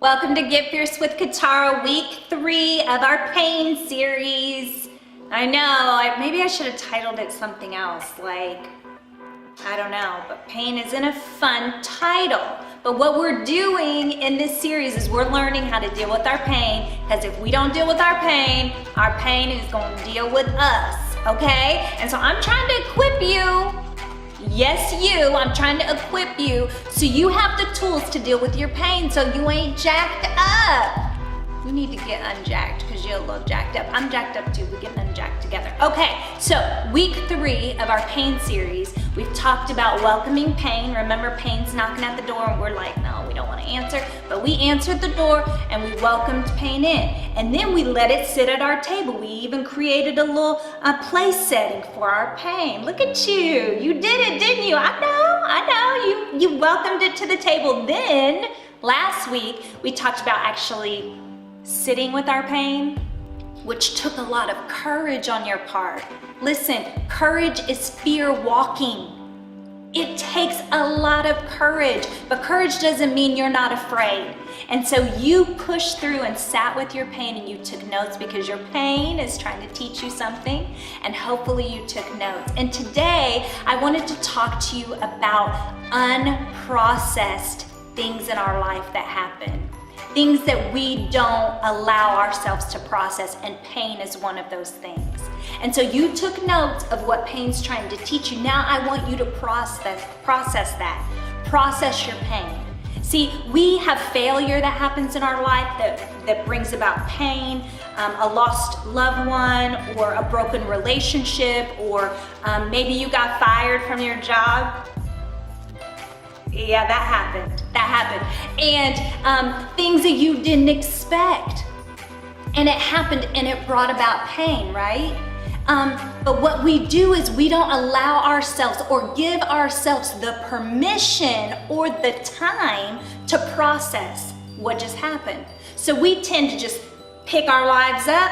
Welcome to Get Fierce with Katara, week 3 of our pain series. I know, maybe I should have titled it something else, like, I don't know, but pain isn't a fun title. But what we're doing in this series is we're learning how to deal with our pain, because if we don't deal with our pain is going to deal with us, okay? And so I'm trying to equip you. Yes, I'm trying to equip you so you have the tools to deal with your pain so you ain't jacked up. You need to get unjacked because you're a little jacked up. I'm jacked up too. We're getting unjacked together. Okay, so week 3 of our pain series, we've talked about welcoming pain. Remember, pain's knocking at the door and we're like, no, we don't want to answer. But we answered the door and we welcomed pain in. And then we let it sit at our table. We even created a little place setting for our pain. Look at you. You did it, didn't you? I know. You welcomed it to the table. Then, last week, we talked about actually sitting with our pain, which took a lot of courage on your part. Listen, courage is fear walking. It takes a lot of courage, but courage doesn't mean you're not afraid. And so you pushed through and sat with your pain and you took notes because your pain is trying to teach you something, and hopefully you took notes. And today I wanted to talk to you about unprocessed things in our life that happen. Things that we don't allow ourselves to process, and pain is one of those things. And so you took notes of what pain's trying to teach you. Now I want you to process that. Process your pain. See, we have failure that happens in our life that brings about pain, a lost loved one, or a broken relationship, or maybe you got fired from your job. Yeah, that happened. And things that you didn't expect. And it happened and it brought about pain, right? But what we do is we don't allow ourselves or give ourselves the permission or the time to process what just happened. So we tend to just pick our lives up,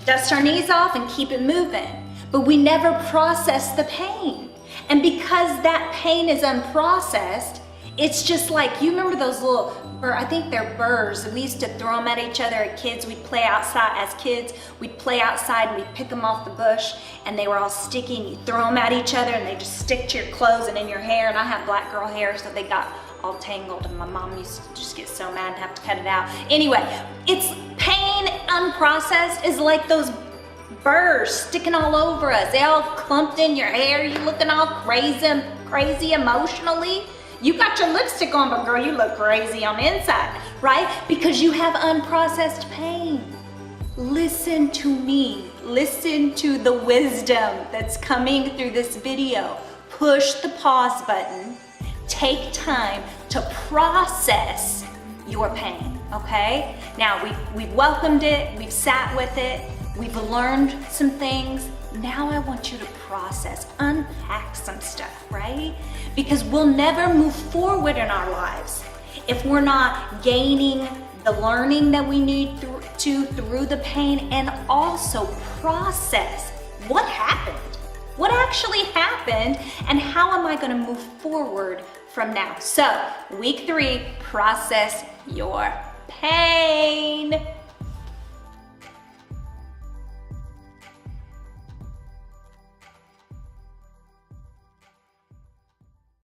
dust our knees off, and keep it moving. But we never process the pain. And because that pain is unprocessed, it's just like, you remember those little, I think they're burrs. We used to throw them at each other as kids. We'd play outside as kids. We'd play outside and we'd pick them off the bush and they were all sticky, and you throw them at each other and they just stick to your clothes and in your hair. And I have black girl hair, so they got all tangled, and my mom used to just get so mad and have to cut it out. Anyway, it's pain unprocessed is like those burrs sticking all over us. They all clumped in your hair. You looking all crazy emotionally. You got your lipstick on, but girl, you look crazy on the inside, right? Because you have unprocessed pain. Listen to me. Listen to the wisdom that's coming through this video. Push the pause button. Take time to process your pain, okay? Now, we've welcomed it. We've sat with it. We've learned some things. Now I want you to process, unpack some stuff, right? Because we'll never move forward in our lives if we're not gaining the learning that we need through the pain, and also process what happened, what actually happened, and how am I gonna move forward from now? So, week 3, process your pain.